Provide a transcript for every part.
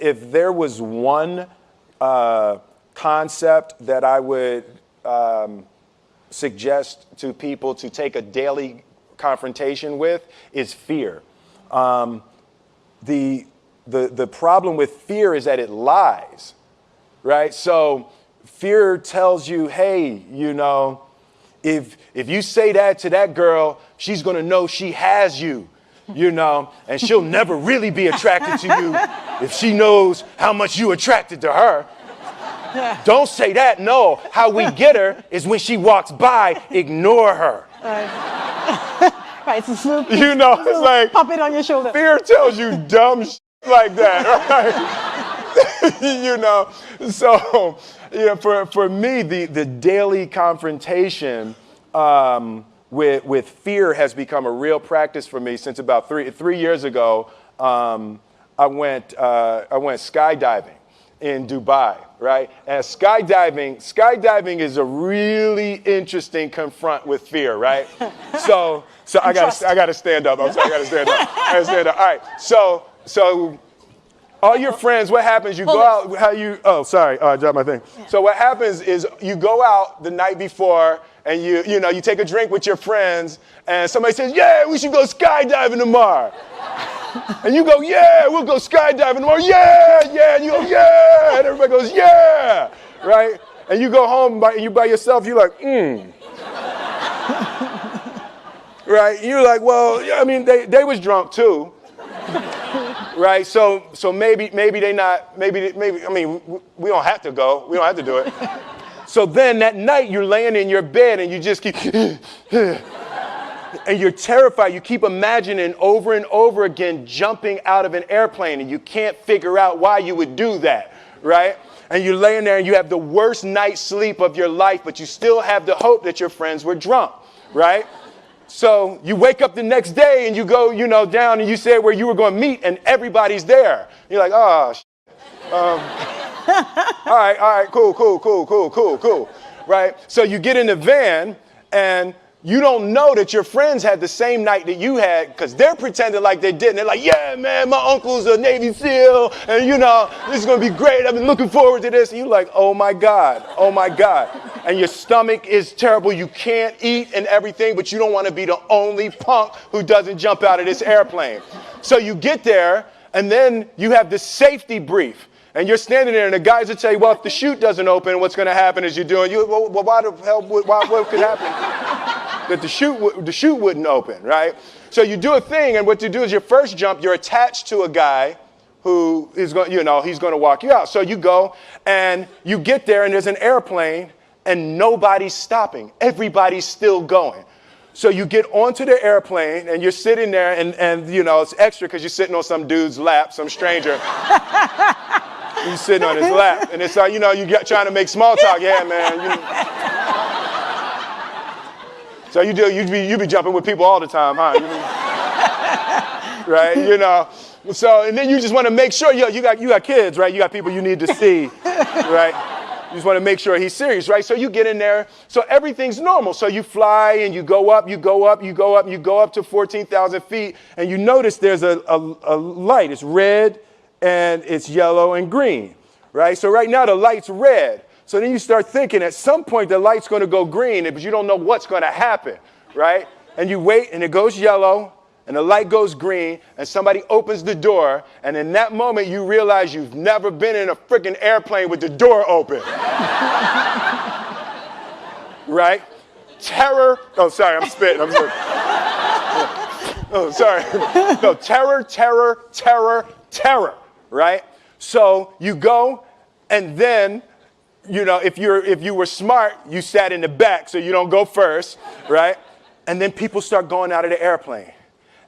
if there was one concept that I would suggest to people to take a daily confrontation with, is fear. The problem with fear is that it lies, right? So fear tells you, hey, you know, if you say that to that girl, she's gonna know she has you, you know, and she'll never really be attracted to you if she knows how much you attracted to her. Don't say that, no. How we get her is when she walks by, ignore her. Right, it's a swoop. You know, it's like, pop it on your shoulder. Fear tells you dumb shit like that, right? You know, so, you know, for me, the daily confrontation with fear has become a real practice for me since about three years ago. I went skydiving in Dubai, right? And skydiving is a really interesting confront with fear, right? So I gotta stand up. I'm sorry, I gotta stand up. All right. So all your friends, what happens? You go out. I dropped my thing. So what happens is you go out the night before and you take a drink with your friends, and somebody says, "Yeah, we should go skydiving tomorrow." And you go, "Yeah, we'll go skydiving tomorrow." Yeah. And you go, "Yeah." And everybody goes, "Yeah." Right? And you go home and you by yourself. You're like, Right? You're like, well, I mean, they was drunk too. Right? So maybe they not, maybe, I mean, we don't have to go. We don't have to do it. So then that night you're laying in your bed and you just keep, and you're terrified. You keep imagining over and over again jumping out of an airplane, and you can't figure out why you would do that, right? And you're laying there and you have the worst night's sleep of your life, but you still have the hope that your friends were drunk, right? So you wake up the next day and you go, down and you say where you were going to meet, and everybody's there. You're like, oh, all right, cool, right? So you get in the van and you don't know that your friends had the same night that you had, because they're pretending like they didn't. They're like, yeah, man, my uncle's a Navy SEAL, and this is going to be great. I've been looking forward to this. And you're like, oh my God. And your stomach is terrible. You can't eat and everything, but you don't want to be the only punk who doesn't jump out of this airplane. So you get there, and then you have this safety brief. And you're standing there, and the guys will tell you, well, if the chute doesn't open, what's going to happen is what could happen? That the chute wouldn't open, right? So you do a thing, and what you do is your first jump, you're attached to a guy who is going, he's going to walk you out. So you go, and you get there, and there's an airplane, and nobody's stopping. Everybody's still going. So you get onto the airplane, and you're sitting there, and it's extra because you're sitting on some dude's lap, some stranger. He's sitting on his lap, and it's like, you trying to make small talk. Yeah, man. So you be jumping with people all the time, huh? Right? So, and then you just want to make sure, you got kids, right? You got people you need to see, right? You just want to make sure he's serious, right? So you get in there, so everything's normal. So you fly and you go up to 14,000 feet, and you notice there's a light. It's red, and it's yellow and green, right? So right now the light's red. So then you start thinking at some point the light's going to go green, but you don't know what's going to happen, right? And you wait, and it goes yellow, and the light goes green, and somebody opens the door, and in that moment you realize you've never been in a freaking airplane with the door open. Right? Terror. Oh, sorry, I'm spitting. Oh, sorry. No, terror. Right? So you go, and then, if you were smart, you sat in the back so you don't go first, right? And then people start going out of the airplane.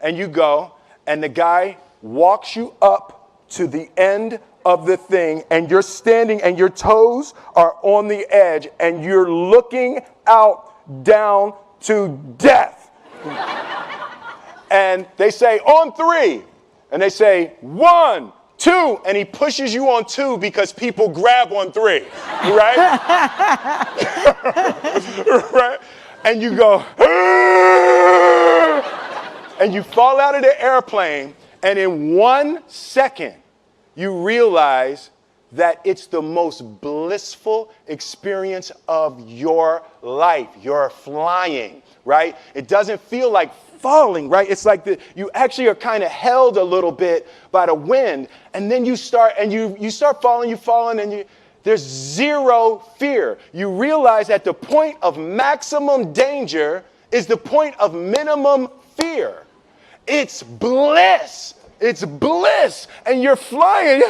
And you go, and the guy walks you up to the end of the thing, and you're standing, and your toes are on the edge, and you're looking out down to death. And they say, on 3. And they say, 1, 2, and he pushes you on 2 because people grab on 3, right? Right? And you go, and you fall out of the airplane, and in 1 second, you realize that it's the most blissful experience of your life. You're flying, right? It doesn't feel like falling, right? It's like you actually are kind of held a little bit by the wind, and then you start falling, and there's zero fear. You realize that the point of maximum danger is the point of minimum fear. It's bliss. It's bliss, and you're flying,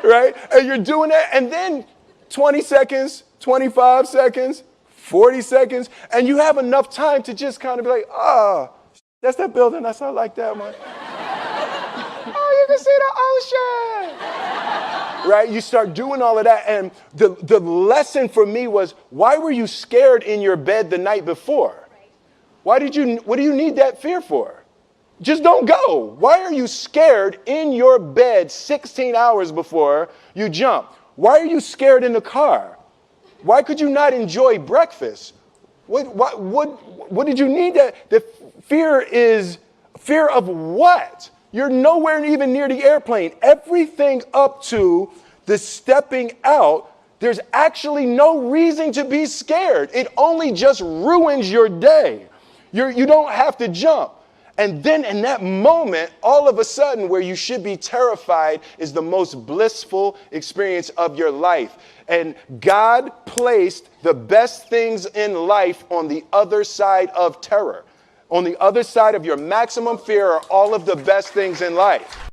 right? And you're doing that, and then 20 seconds, 25 seconds, 40 seconds, and you have enough time to just kind of be like, that's that building. I like that one. Oh, you can see the ocean. Right? You start doing all of that, and the lesson for me was, why were you scared in your bed the night before? What do you need that fear for? Just don't go. Why are you scared in your bed 16 hours before you jump? Why are you scared in the car? Why could you not enjoy breakfast? What did you need that? The fear is fear of what? You're nowhere even near the airplane. Everything up to the stepping out, there's actually no reason to be scared. It only just ruins your day. You don't have to jump. And then in that moment, all of a sudden, where you should be terrified is the most blissful experience of your life. And God placed the best things in life on the other side of terror. On the other side of your maximum fear are all of the best things in life.